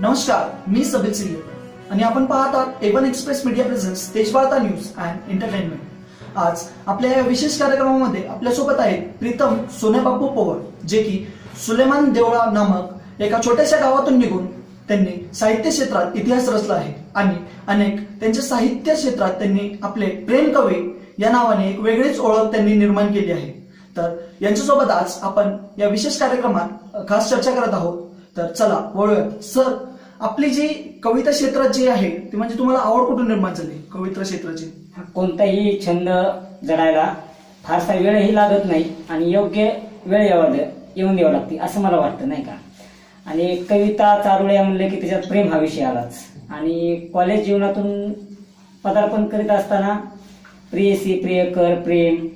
नमस्कार, मी सबीर सिंग आणि आपण पाहत आहात A1 express media presents Tejvarta news and entertainment. आज आपल्या या विशेष कार्यक्रमामध्ये आपल्यासोबत आहेत प्रीतम सोनेबापू पवार, जे की सुलेमान देवळा नामक एका छोट्याशा गावातून निघून त्यांनी साहित्य क्षेत्रात इतिहास रचला आहे आणि अनेक त्यांच्या साहित्य क्षेत्रात त्यांनी आपले प्रेम कवी या नावाने एक वेगळीच ओळख त्यांनी निर्माण केली आहे। तर यांच्यासोबत आज आपण या विशेष कार्यक्रमात खास चर्चा करत आहोत। तर चला वळूयात। सर, आपली जी कविता क्षेत्रात जी आहे ती म्हणजे तुम्हाला आवड कुठून निर्माण झाली कविता क्षेत्राची? कोणताही छंद जडायला फारसा वेळही लागत नाही आणि योग्य वेळ येऊन द्यावं लागते असं मला वाटतं, नाही का। आणि कविता चारोळ्या म्हणले की त्याच्यात प्रेम हा विषय आलाच आणि कॉलेज जीवनातून पदार्पण करीत असताना प्रियसी प्रियकर प्रेम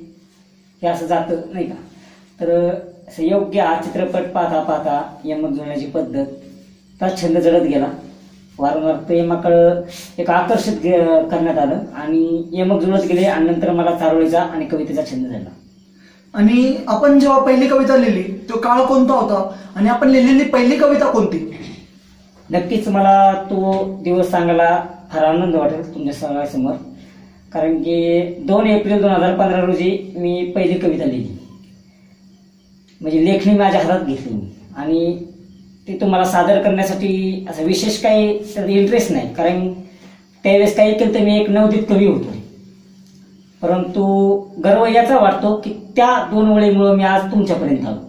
हे असं जातं, नाही का। तर योग्य हा चित्रपट पाहता पाहता यमक जुळण्याची पद्धत त्या छंद जडत गेला। वारंवार प्रेमाकडं एक आकर्षित करण्यात आलं आणि यमक जुळत गेले आणि नंतर मला चारोळीचा आणि कवितेचा छंद झाला। आणि आपण जेव्हा पहिली कविता लिहिली तो काळ कोणता होता आणि आपण लिहिलेली पहिली कविता कोणती? नक्कीच मला तो दिवस सांगायला फार आनंद वाटेल तुमच्या सगळ्यासमोर, कारण की 2 एप्रिल 2015 रोजी मी पहिली कविता लिहिली, म्हणजे लेखणी माझ्या हातात घेतली मी आणि ती तुम्हाला सादर करण्यासाठी असं विशेष काही इंटरेस्ट नाही, कारण त्यावेळेस काही केलं तर मी एक नवोदित कवी होतो। परंतु गर्व याचा वाटतो की त्या 2 ओळीमुळे मी आज तुमच्यापर्यंत आलो।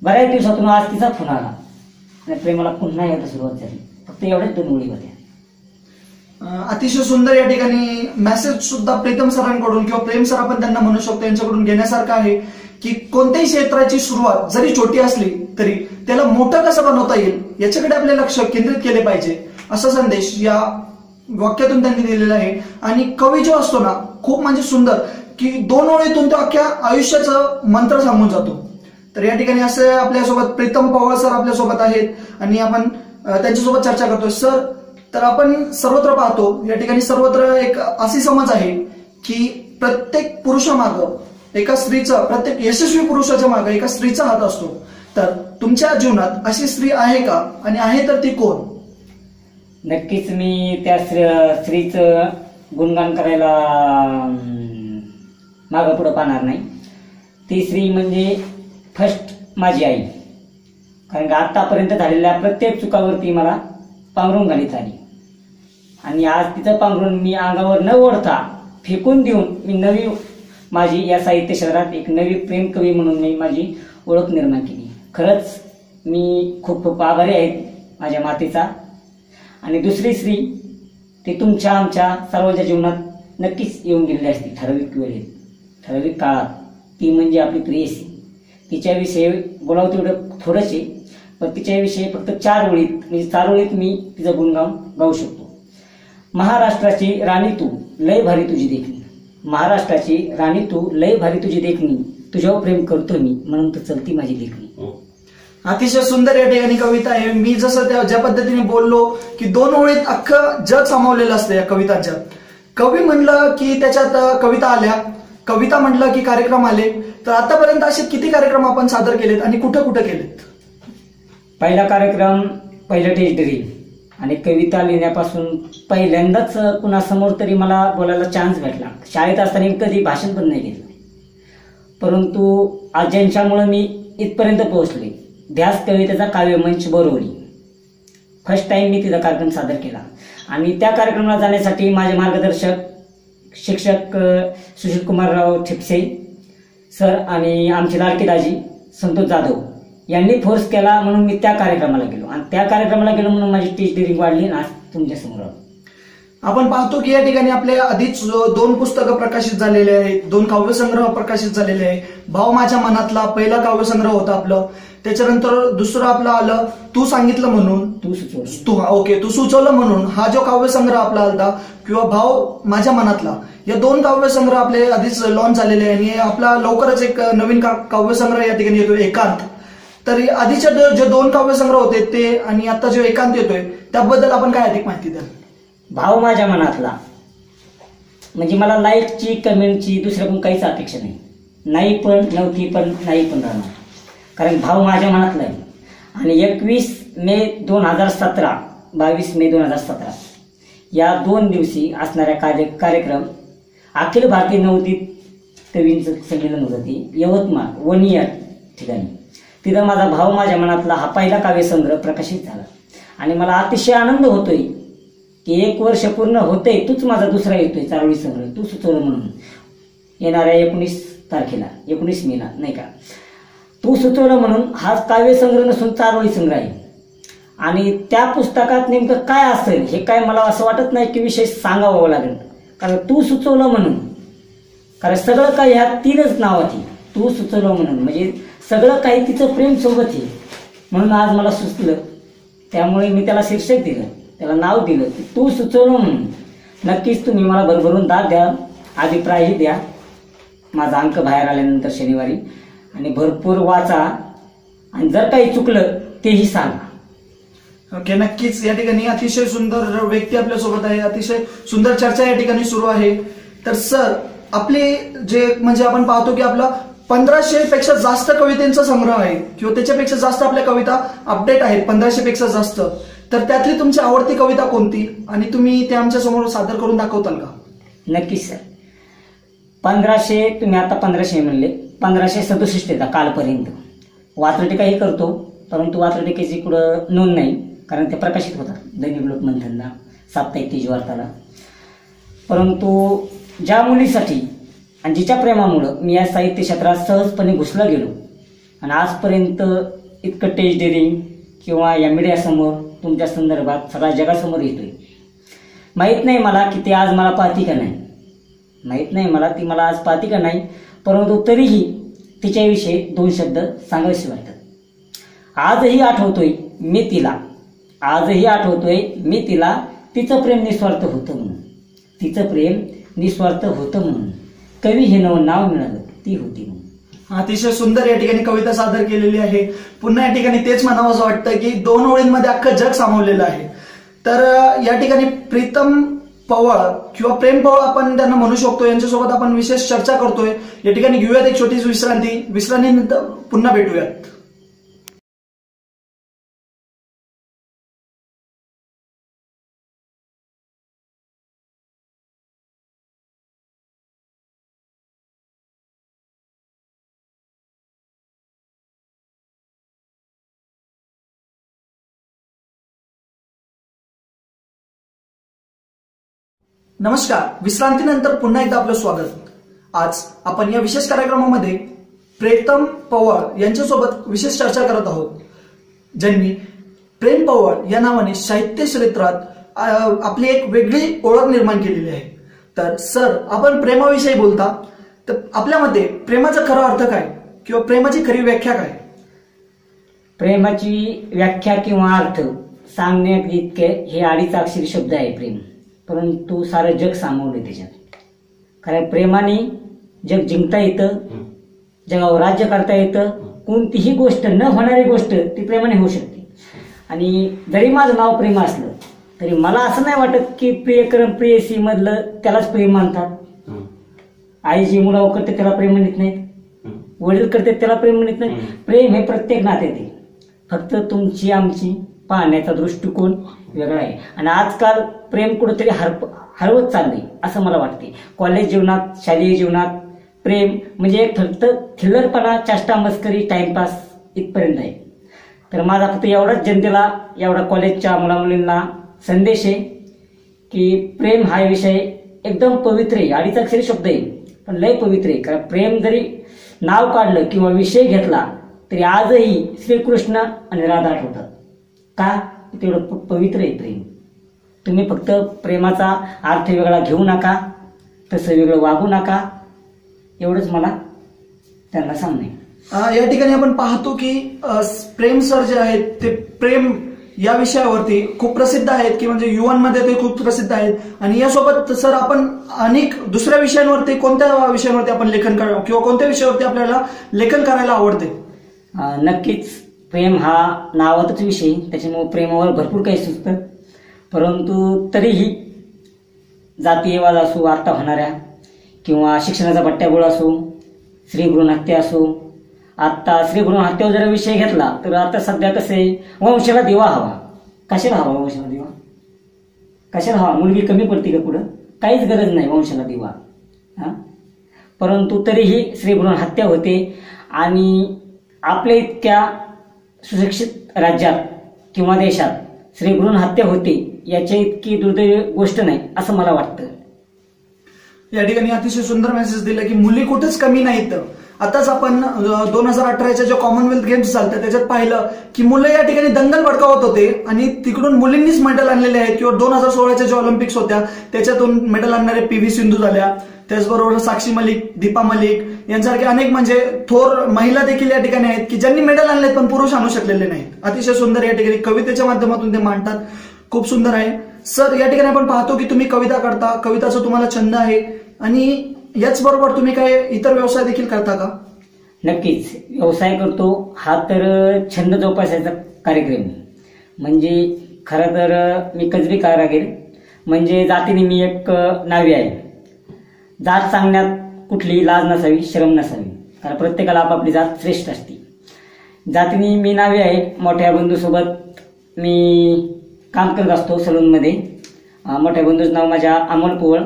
बऱ्याच दिवसातून आज तिचा फोन आला आणि प्रेमाला पुन्हा यायला सुरुवात झाली। फक्त एवढ्याच 2 ओळी होत्या। अतिशय सुंदर या ठिकाणी मेसेज सुद्धा प्रीतम सरांकडून किंवा प्रेम सर आपण त्यांना म्हणू शकतो यांच्याकडून घेण्यासारखं आहे की कोणत्याही क्षेत्राची सुरुवात जरी छोटी असली तरी त्याला मोठं कसं बनवता येईल याच्याकडे आपले लक्ष केंद्रित केले पाहिजे असा संदेश या वाक्यातून त्यांनी दिलेला आहे। आणि कवी जो असतो ना खूप म्हणजे सुंदर की 2 ओळीतून तो अख्ख्या आयुष्याचं मंत्र सांगून जातो। तर या ठिकाणी असे आपल्यासोबत प्रीतम पवार सर आपल्यासोबत आहेत आणि आपण त्यांच्यासोबत चर्चा करतोय। सर, तर आपण सर्वत्र पाहतो या ठिकाणी सर्वत्र एक अशी समज आहे की प्रत्येक पुरुषामागं एका स्त्रीचा, प्रत्येक यशस्वी पुरुषाच्या मागे एका स्त्रीचा हात असतो। तर तुमच्या जीवनात अशी स्त्री आहे का आणि आहे तर ती कोण? नक्कीच मी त्या स्त्रीचं गुणगान करायला मागं पुढं पाहणार नाही। ती स्त्री म्हणजे फर्स्ट माझी आई, कारण की आतापर्यंत झालेल्या प्रत्येक चुकावरती मला पांघरून घालीत आली आणि आज तिचं पांघरून मी अंगावर न ओढता फेकून देऊन मी नवी माझी या साहित्य क्षेत्रात एक नवी प्रेम कवी म्हणून मी माझी ओळख निर्माण केली। खरंच मी खूप खूप आभारी आहे माझ्या मातेचा। आणि दुसरी स्त्री ती तुमच्या आमच्या सर्वांच्या जीवनात नक्कीच येऊन गेलेली असते ठराविक वेळेत, ठराविक काळात। ती म्हणजे आपली प्रियसी। तिच्याविषयी बोलावं तेवढं थोडंच आहे, पण तिच्याविषयी फक्त 4 ओळीत म्हणजे 4 ओळीत मी तिचं गुणगान गाऊ शकतो। महाराष्ट्राची राणी तू लय भारी तुझी देखणी, महाराष्ट्राची राणी तू लय भारी तुझी देखणी, तुझ्यावर प्रेम करतो मी म्हणून तर चलती माझी देखणी। अतिशय सुंदर या ठिकाणी कविता आहे। मी जसं ज्या पद्धतीने बोललो की 2 ओळीत अख्खं जग सामावलेलं असतं या कवितांच्या। कवी म्हणलं की त्याच्यात कविता आल्या, कविता म्हणलं की कार्यक्रम आले। तर आतापर्यंत असे किती कार्यक्रम आपण सादर केलेत आणि कुठं कुठं केलेत? पहिला कार्यक्रम पहिलं टेस्ट ड्रीम आणि कविता लिहिण्यापासून पहिल्यांदाच कुणासमोर तरी मला बोलायला चान्स भेटला। शाळेत असताना कधी भाषण पण नाही घेतलं, परंतु आज ज्यांच्यामुळे मी इथपर्यंत पोहोचले, ध्यास कवितेचा काव्यमंच बोरवली, फर्स्ट टाइम मी तिचा कार्यक्रम सादर केला। आणि त्या कार्यक्रमाला जाण्यासाठी माझे मार्गदर्शक शिक्षक सुशील कुमारराव ठिपसे सर आणि आमचे लाडके दाजी संतोष जाधव यांनी फोर्स केला, म्हणून मी त्या कार्यक्रमाला गेलो आणि त्या कार्यक्रमाला गेलो म्हणून माझी टीच डिरिंग वाढली आणि आज तुमच्या समोर आलो। आपण पाहतो की या ठिकाणी आपले आधीच 2 पुस्तकं प्रकाशित झालेले आहेत, 2 काव्यसंग्रह प्रकाशित झालेले आहे। भाव माझ्या मनातला पहिला काव्यसंग्रह होता आपलं, त्याच्यानंतर दुसरं आपलं आलं तू सांगितलं म्हणून, तू सुचवलं म्हणून हा जो काव्यसंग्रह आपला आलता किंवा भाव माझ्या मनातला, या 2 काव्यसंग्रह आपले आधीच लॉन्च झालेले आहे आणि आपला लवकरच एक नवीन काव्यसंग्रह या ठिकाणी येतोय एकांत। तर आधीचे जे 2 काव्यसंग्रह होते ते आणि आता जो एकांत येतोय त्याबद्दल आपण काय अधिक माहिती द्याल? भाव माझ्या मनातला म्हणजे मला लाईकची कमेंटची दुसऱ्याकडून काहीच अपेक्षा नाही पण नव्हती पण नाही पण राहणार, कारण भाव माझ्या मनातला आहे आणि 21 मे 2017, 22 मे 2017 या 2 दिवशी असणाऱ्या कार्यक्रम अखिल भारतीय नवोदित कवींचं संमेलन होतं ते यवतमाळ वणियार ठिकाणी. तिथं माझा भाव माझ्या मनातला हा पहिला काव्यसंग्रह प्रकाशित झाला आणि मला अतिशय आनंद होतोय की 1 वर्ष पूर्ण होतंय, तूच माझा दुसरा येतोय चारोळी संग्रह तू सुचवलं म्हणून. येणाऱ्या 19 तारखेला 19 मेला नाही का, तू सुचवलं म्हणून हा काव्यसंग्रह नसून चारोळी संग्रह आहे. आणि त्या पुस्तकात नेमकं काय असेल हे काय मला असं वाटत नाही की विशेष सांगावं लागेल, कारण तू सुचवलं म्हणून. कारण सगळं काही ह्या 3च नावात तू सुचवलं म्हणून, म्हणजे सगळं काही तिचं प्रेम सोबत आहे. म्हणून आज मला सुचलं, त्यामुळे मी त्याला शीर्षक दिलं, त्याला नाव दिलं की तू सुचवलं म्हणून. नक्कीच तुम्ही मला भरभरून दाद द्या, अभिप्रायही द्या माझा अंक बाहेर आल्यानंतर शनिवारी, आणि भरपूर वाचा आणि जर काही चुकलं तेही सांगा. ओके, नक्कीच. या ठिकाणी अतिशय सुंदर व्यक्ती आपल्यासोबत आहे, अतिशय सुंदर चर्चा या ठिकाणी सुरू आहे. तर सर, आपले जे म्हणजे आपण पाहतो की आपला 1500 पेक्षा जास्त कवितेचा संग्रह आहे किंवा त्याच्यापेक्षा जास्त आपल्या कविता अपडेट आहेत, 1500 पेक्षा जास्त. तर त्यातली तुमची आवडती कविता कोणती आणि तुम्ही ते आमच्या समोर सादर करून दाखवताल का? नक्कीच सर. 1500 तुम्ही आता 1500 म्हणले, 1567 येतात कालपर्यंत. वात्रटिकाही करतो, परंतु वात्रटिकेची कुठं नोंद नाही, कारण ते प्रकाशित होतात दैनिक लोकमंथनला, साप्ताहिक तेजवार्ताला. परंतु ज्या मुलीसाठी आणि जिच्या प्रेमामुळं मी या साहित्य क्षेत्रात सहजपणे घुसला गेलो आणि आजपर्यंत इतकं टेस्ट डेअरिंग किंवा या मीडियासमोर तुमच्या संदर्भात सगळ्या जगासमोर येतोय. माहीत नाही मला की ती आज मला पाहती का नाही, माहीत नाही मला ती मला आज पाहती का नाही, परंतु तरीही तिच्याविषयी 2 शब्द सांगावेसे वाटतात. आजही आठवतोय मी तिला, आजही आठवतोय मी तिला, तिचं प्रेम निस्वार्थ होतं म्हणून, तिचं प्रेम निस्वार्थ होतं म्हणून, कवी हे नाव मिळालं ती होती म्हणून. अतिशय सुंदर या ठिकाणी कविता सादर केलेली आहे. पुन्हा या ठिकाणी तेच म्हणावं असं वाटतं की 2 ओळींमध्ये अख्खं जग सामावलेलं आहे. तर या ठिकाणी प्रीतम पवार किंवा प्रेम पवार आपण त्यांना म्हणू शकतो, यांच्यासोबत आपण विशेष चर्चा करतोय. या ठिकाणी घेऊयात एक छोटीशी विश्रांतीनंतर पुन्हा भेटूयात. नमस्कार, विश्रांतीनंतर पुन्हा एकदा आपलं स्वागत. आज आपण या विशेष कार्यक्रमामध्ये प्रीतम पवार यांच्यासोबत विशेष चर्चा करत आहोत, ज्यांनी प्रेम पवार या नावाने साहित्य क्षेत्रात आपली एक वेगळी ओळख निर्माण केलेली आहे. तर सर, आपण प्रेमाविषयी बोलता, तर आपल्या मते प्रेमाचा खरा अर्थ काय किंवा प्रेमाची खरी व्याख्या काय? प्रेमाची व्याख्या किंवा अर्थ सांगण्यात इतके हे 2.5 अक्षरी शब्द आहे प्रेम, परंतु सारं जग सामावलं त्याच्यात. कारण प्रेमाने जग जिंकता येतं, जगावर राज्य करता येतं. कोणतीही गोष्ट न होणारी गोष्ट ती प्रेमाने होऊ शकते. आणि जरी माझं नाव प्रेम असलं तरी मला असं नाही वाटत की प्रियकरम प्रेयसी मधलं त्यालाच प्रेम मानतात. आई जी मुलावर करते त्याला प्रेम म्हणत नाहीत, वडील करते त्याला प्रेम म्हणत नाहीत. प्रेम हे प्रत्येक नात्यात आहे, फक्त तुमची आमची पाहण्याचा दृष्टिकोन वेगळा आहे. आणि आजकाल प्रेम कुठंतरी हरवत चाललंय असं मला वाटते. कॉलेज जीवनात, शालेय जीवनात प्रेम म्हणजे एक फक्त थिल्लरपणा, चाष्टा मस्करी, टाइमपास इथपर्यंत आहे. तर माझा फक्त एवढाच जनतेला, एवढा कॉलेजच्या मुलामुलींना संदेश आहे की प्रेम हा विषय एकदम पवित्र आहे. 2.5 अक्षरी शब्द आहे पण लय पवित्र आहे. कारण प्रेम जरी नाव काढलं किंवा विषय घेतला तरी आजही श्रीकृष्ण आणि राधा आठवतात. का? तेवढं पवित्र आहे प्रेम. तुम्ही फक्त प्रेमाचा अर्थ वेगळा घेऊ नका, तसं वेगळं वागू नका, एवढंच मला त्यांना सांगणे. या ठिकाणी आपण पाहतो की प्रेम सर जे आहेत ते प्रेम या विषयावरती खूप प्रसिद्ध आहेत की म्हणजे युवांमध्ये ते खूप प्रसिद्ध आहेत. आणि यासोबत सर आपण अनेक दुसऱ्या विषयांवरती, कोणत्या विषयांवरती आपण लेखन किंवा कोणत्या विषयावरती आपल्याला लेखन करायला आवडते? नक्कीच प्रेम हा नावातच विषय, त्याच्यामुळे प्रेमावर भरपूर काही सुचतं. परंतु तरीही जातीयवाद असो, आत्ता होणाऱ्या किंवा शिक्षणाचा बट्ट्याबोळ असो, स्त्रीभ्रूण हत्या असो, आता स्त्री भ्रूण हत्येवर जर विषय घेतला तर आता सध्या कसे वंशाला दिवा हवा. कशाला हवा वंशाला दिवा? कशाला हवा? मुलगी कमी पडते का पुढं? काहीच गरज नाही वंशाला दिवा. परंतु तरीही स्त्री भ्रूण हत्या होते आणि आपल्या इतक्या सुशिक्षित राज्यात किंवा देशात स्त्री भ्रूण हत्या होते याच्या इतकी दुर्दैवी गोष्ट नाही असं मला वाटतं. या ठिकाणी अतिशय सुंदर मेसेज दिला की मुली कुठेच कमी नाहीत. आताच आपण 2018च्या जे कॉमनवेल्थ गेम्स चालतात त्याच्यात पाहिलं की मुलं या ठिकाणी दंगल भडकावत होते आणि तिकडून मुलींनीच मेडल आणलेले आहेत. किंवा 2016च्या ज्या ऑलिम्पिक्स होत्या त्याच्यातून मेडल आणणारे PV सिंधू झाल्या, त्याचबरोबर साक्षी मलिक, दीपा मलिक यांसारखे अनेक म्हणजे थोर महिला देखील या ठिकाणी आहेत की ज्यांनी मेडल आणलेत पण पुरुष आणू शकलेले नाहीत. अतिशय सुंदर या ठिकाणी कवितेच्या माध्यमातून ते मांडतात. खूप सुंदर आहे. सर, या ठिकाणी आपण पाहतो की तुम्ही कविता करता, कविताचा तुम्हाला छंद आहे आणि याच बरोबर तुम्ही काय इतर व्यवसाय देखील करता का? नक्कीच व्यवसाय करतो. हा तर छंद जोपासायचा कार्यक्रम आहे. म्हणजे खरं तर मी कजरी कारागीर म्हणजे जातीने मी एक नावी आहे. जात सांगण्यात कुठली लाज नसावी, शरम नसावी, कारण प्रत्येकाला आपापली जात श्रेष्ठ असते. जातीने मी नावी आहे. मोठ्या बंधूसोबत मी काम करत असतो सलूनमध्ये. मोठ्या बंधूचं नाव माझ्या अमोल पोवळ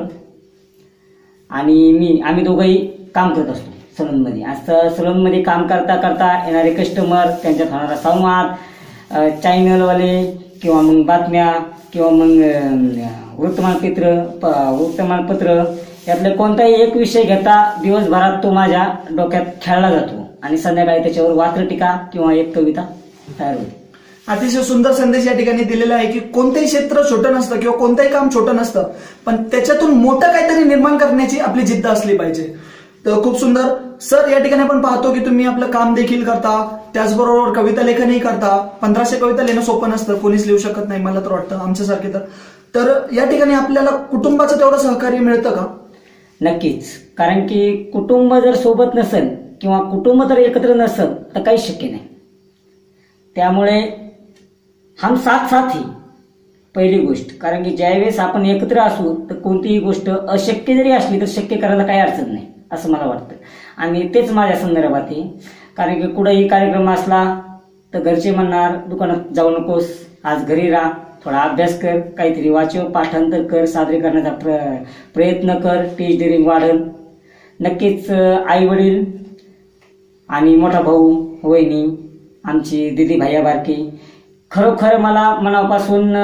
आणि आम्ही दोघंही काम करत असतो सलूनमध्ये. असं सलूनमध्ये काम करता करता येणारे कस्टमर, त्यांच्यात होणारा संवाद, चॅनलवाले किंवा मग बातम्या किंवा मग वृत्तमानपत्र यातले कोणताही एक विषय घेता दिवसभरात तो माझ्या डोक्यात खेळला जातो आणि संध्याकाळी त्याच्यावर वात्रटिका किंवा एक कविता तयार होते. अतिशय सुंदर संदेश या ठिकाणी दिलेला आहे की कोणतेही क्षेत्र छोटं नसतं किंवा कोणतंही काम छोटं नसतं, पण त्याच्यातून मोठं काहीतरी निर्माण करण्याची आपली जिद्द असली पाहिजे. तर खूप सुंदर. सर, या ठिकाणी आपण पाहतो की तुम्ही आपलं काम देखील करता, त्याचबरोबर कविता लेखनही करता. 1500 कविता लिहिणं सोपं नसतं, कोणीच लिहू शकत नाही मला तर वाटतं आमच्यासारखे. तर या ठिकाणी आपल्याला कुटुंबाचं तेवढं सहकार्य मिळतं का? नक्कीच, कारण की कुटुंब जर सोबत नसेल किंवा कुटुंब जर एकत्र नसेल तर काही शक्य नाही. त्यामुळे हम साथ ही पहिली गोष्ट. कारण की ज्यावेळेस आपण एकत्र असू तर कोणतीही गोष्ट अशक्य जरी असली तर शक्य करायला काही अडचण नाही असं मला वाटतं. आणि तेच माझ्या संदर्भात आहे. कारण की कुठेही कार्यक्रम असला तर घरचे म्हणणार दुकानात जाऊ नकोस, आज घरी राहा, थोडा अभ्यास कर, काहीतरी वाचव, पाठांतर कर, सादरीकरणाचा प्रयत्न कर, टीच डेअरिंग वाढल. नक्कीच आई वडील आणि मोठा भाऊ, वहिनी, आमची दिदी भैया बारकी खरोखर मला मनापासून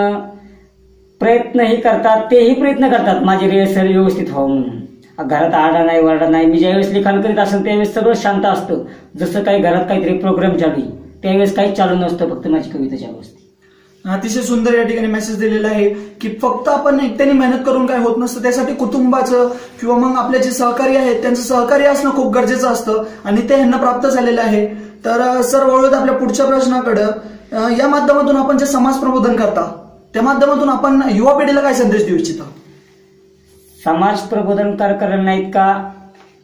प्रयत्नही करतात. तेही प्रयत्न करतात माझी रिहर्सल व्यवस्थित व्हावं म्हणून. घरात आरडा नाही, वरडा नाही. मी ज्यावेळेस लिखाण करीत असेल त्यावेळेस सगळं शांत असतं. जसं काही घरात काहीतरी प्रोग्राम चालू आहे त्यावेळेस काहीच चालू नसतं, फक्त माझी कविता चालू असते. अतिशय सुंदर या ठिकाणी मेसेज दिलेला आहे की फक्त आपण एकट्याने मेहनत करून काय होत नसतं, त्यासाठी कुटुंबाचं किंवा मग आपले जे सहकारी आहेत त्यांचं सहकार्य असणं खूप गरजेचं असतं आणि ते ह्यांना प्राप्त झालेलं आहे. तर सर, वळूयात आपल्या पुढच्या प्रश्नाकडं. या माध्यमातून आपण जे समाज प्रबोधन करता त्या माध्यमातून आपण युवा पिढीला काय संदेश देऊ इच्छिता? समाज प्रबोधन करणार नाहीत का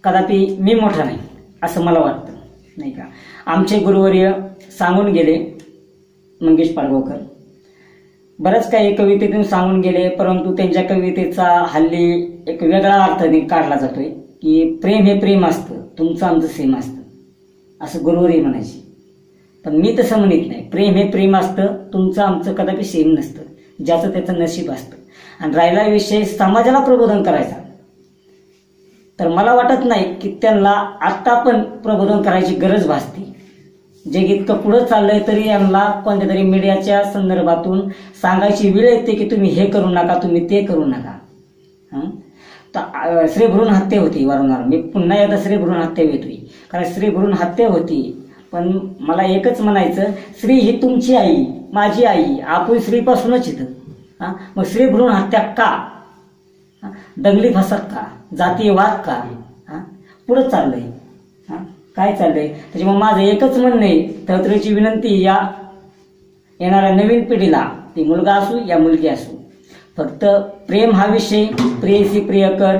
कदापि मी मोठा नाही असं मला वाटतं, नाही का. आमचे गुरुवर्य सांगून गेले, मंगेश पाडगावकर, बरंच काही कवितेतून सांगून गेले. परंतु त्यांच्या कवितेचा हल्ली एक वेगळा अर्थ काढला जातोय की प्रेम हे प्रेम असतं, तुमचं आमचं सेम असतं असं गुरुवर्य म्हणायचे. पण मी तसं म्हणत नाही. प्रेम हे प्रेम असतं, तुमचं आमचं कदापि सेम नसतं, ज्याचं त्याचं नशीब असतं. आणि राहिला विषय समाजाला प्रबोधन करायचा तर मला वाटत नाही की त्यांना आत्ता पण प्रबोधन करायची गरज भासते. जग इतकं पुढं चाललंय तरी यांना कोणत्या तरी मीडियाच्या संदर्भातून सांगायची वेळ येते की तुम्ही हे करू नका, तुम्ही ते करू नका. तर स्त्री भ्रूण हत्या होती वारंवार. मी पुन्हा एकदा स्त्री भ्रूण हत्या येतोय कारण स्त्री भ्रूण हत्या होती. पण मला एकच म्हणायचं, स्त्री ही तुमची आई, माझी आई, आपण स्त्रीपासूनच येतं. मग स्त्री भ्रूण हत्या का? दंगली फसाद का? जातीय वाद का? पुढं चाललंय, काय चाललंय? त्याच्यामुळे माझं एकच म्हणणं आहे, तळतळीची विनंती या येणाऱ्या नवीन पिढीला, ती मुलगा असू या मुलगी असू, फक्त प्रेम हा विषय प्रेयसी प्रिय कर,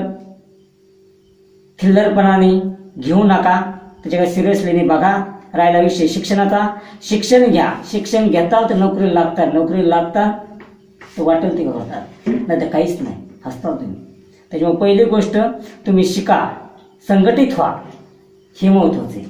खिल्लरपणाने घेऊ नका, त्याच्याकडे सिरियसलीने बघा. राहिला विषय शिक्षणाचा, शिक्षण घ्या. शिक्षण घेता तर नोकरीला लागतात, नोकरीला लागतात तर वाटेल ते करतात, नाही तर काहीच नाही, हसता तुम्ही. त्याच्यामुळे पहिली गोष्ट तुम्ही शिका, संघटित व्हा, हे महत्वाचे.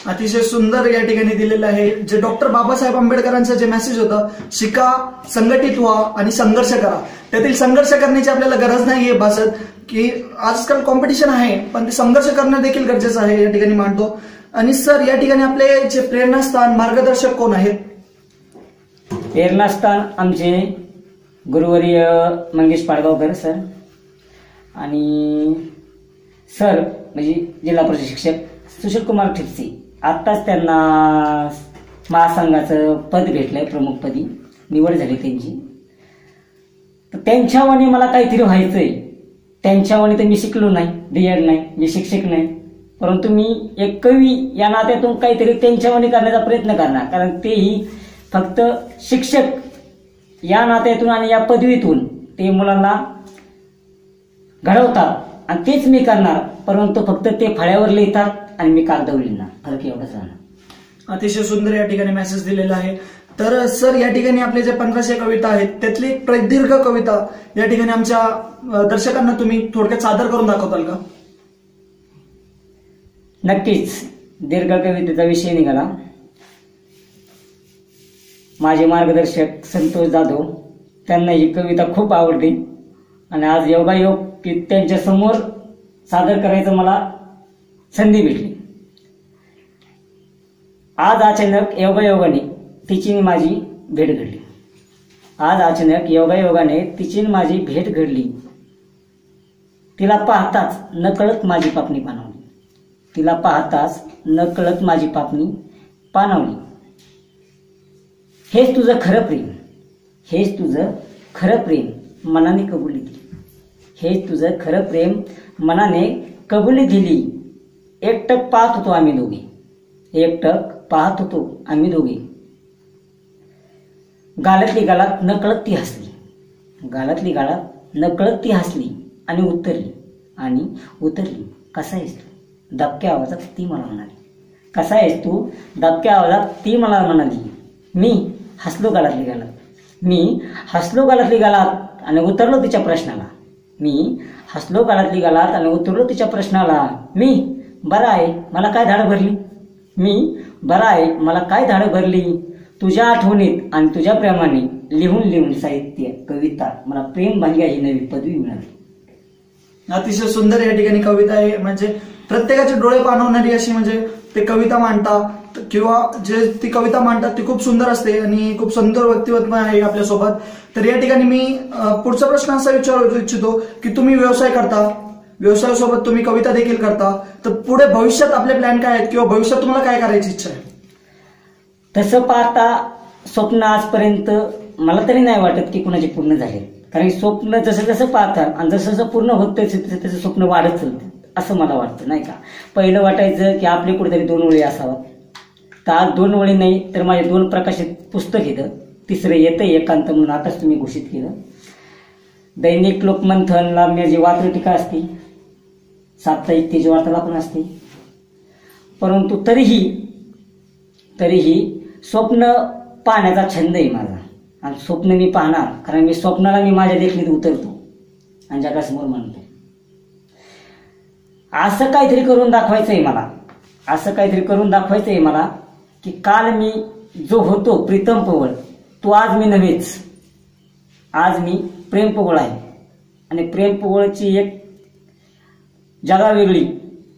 अतिशय सुंदर या ठिकाणी दिलेलं आहे. जे डॉक्टर बाबासाहेब आंबेडकरांचं जे मेसेज होतं, शिका, संघटित व्हा आणि संघर्ष करा. त्यातील संघर्ष करण्याची आपल्याला गरज नाहीये भासत, की आजकाल कॉम्पिटिशन आहे पण ते संघर्ष करणं देखील गरजेचं आहे या ठिकाणी मांडतो. आणि सर या ठिकाणी आपले जे प्रेरणास्थान मार्गदर्शक कोण आहेत? प्रेरणास्थान आमचे गुरुवर्य मंगेश पाडगावकर सर आणि सर म्हणजे जिल्हा परिषद शिक्षक सुशीलकुमार ठिपसे. आत्ताच त्यांना महासंघाचं पद भेटलंय, प्रमुखपदी निवड झाली त्यांची. तर त्यांच्यावानी मला काहीतरी व्हायचंय. त्यांच्यावानी तर मी शिकलो नाही, DED नाही, मी शिक्षक नाही, परंतु मी एक कवी या नात्यातून काहीतरी त्यांच्यावानी करण्याचा प्रयत्न करणार. कारण तेही फक्त शिक्षक या नात्यातून आणि या पदवीतून ते मुलांना घडवतात आणि तेच मी करणार, परंतु फक्त ते फळ्यावर लिहितात आणि मी कागदावर लिहिणार. फरक एवढाच राहणार. अतिशय सुंदर या ठिकाणी मेसेज दिलेला आहे. तर सर या ठिकाणी आपले जे 1500 कविता आहेत त्यातली एक प्रदीर्घ कविता या ठिकाणी आमच्या दर्शकांना तुम्ही थोडक्यात सादर करून दाखवताल का? नक्कीच. दीर्घ कवितेचा विषय निघाला. माझे मार्गदर्शक संतोष जाधव, त्यांना ही कविता खूप आवडली आणि आज योगायोग की त्यांच्या समोर सादर करायचं मला संधी भेटली. आज अचानक योगायोगाने तिची माझी भेट घडली. आज अचानक योगायोगाने तिची माझी भेट घडली. तिला पाहताच नकळत माझी पापणी पाणावली. तिला पाहताच नकळत माझी पापणी पाणावली. हेच तुझं खरं प्रेम, हेच तुझं खरं प्रेम मनाने कबुली दिली. हेच तुझं खरं प्रेम मनाने कबुली दिली. एकटक पाहत होतो आम्ही दोघे, एकटक पाहत होतो आम्ही दोघे. गालातली गालात नकळत ती हसली. गालातली गालात नकळत ती हसली आणि उतरली. कसा आहेस तू? दबक्या आवाजात ती मला म्हणाली. कसा आहेस तू? दबक्या आवाजात ती मला म्हणाली. मी हसलो गालातली गालात. मी हसलो गालातली गालात आणि उतरलो तिच्या प्रश्नाला. मी हसलो गालातली गालात आणि उतरलो तिच्या प्रश्नाला. मी बरा आहे, मला काय धाड भरली. मी बरा आहे, मला काय धाड भरली. तुझ्या आठवणीत आणि तुझ्या प्रेमाने लिहून लिहून साहित्य कविता मला प्रेम भांग्या ही नवी पदवी मिळाली. अतिशय सुंदर या ठिकाणी कविता आहे. म्हणजे प्रत्येकाचे डोळे पाणवणारी अशी म्हणजे ते कविता मांडतात किंवा जे ती कविता मांडतात ती खूप सुंदर असते आणि खूप सुंदर व्यक्तिमत्व आहे आपल्यासोबत. तर या ठिकाणी मी पुढचा प्रश्न असा विचारू इच्छितो की तुम्ही व्यवसाय करता, व्यवसायासोबत तुम्ही कविता देखील करता, तर पुढे भविष्यात आपले प्लॅन काय आहेत किंवा भविष्यात तुम्हाला काय करायची इच्छा आहे? तसं पाहता स्वप्न आजपर्यंत मला तरी नाही वाटत की कुणाचे पूर्ण झाले. कारण स्वप्न जसं जसं पाहतात आणि जसं जसं पूर्ण होतं तसं तसं स्वप्न वाढत चालतं असं मला वाटतं, नाही का. पहिलं वाटायचं की आपले कुठेतरी 2 ओळी असावा. तर आज 2 ओळी नाही तर माझे 2 प्रकाशित पुस्तक येतं. तिसरं येतं एकांत म्हणून आताच तुम्ही घोषित केलं. दैनिक लोकमंथनला माझी वात्रटिका असते, साप्ताहिक तेज वार्ताला पण असते. परंतु तरीही स्वप्न पाहण्याचा छंद आहे माझा आणि स्वप्न मी पाहणार. कारण मी स्वप्नाला मी माझ्या देखील उतरतो आणि जगासमोर मांडतो. असं काहीतरी करून दाखवायचंय मला, असं काहीतरी करून दाखवायचंय मला की काल मी जो होतो प्रीतम पवळ तो आज मी नव्हेच. आज मी प्रेम पवळ आहे आणि प्रेम पवळची एक जगावेगळी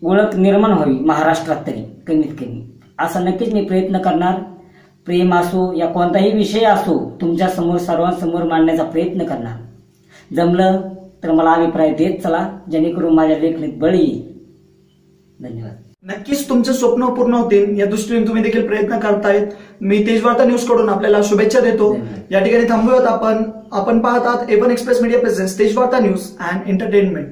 ओळख निर्माण व्हावी महाराष्ट्रात तरी कमीत कमी, असा नक्कीच मी प्रयत्न करणार. प्रेम असो या कोणताही विषय असो तुमच्या समोर सर्वांसमोर मांडण्याचा प्रयत्न करणार. जमलं तर मला अभिप्राय देत चला जेणेकरून माझ्या लेखणीत बळ येईल. धन्यवाद. नक्कीच तुमचे स्वप्न पूर्ण होतील या दृष्टीने तुम्ही देखील प्रयत्न करतायत. मी तेजवार्ता न्यूज कडून आपल्याला शुभेच्छा देतो. या ठिकाणी थांबूयात आपण पाहतात A1 express media presents Tejvarta news and entertainment.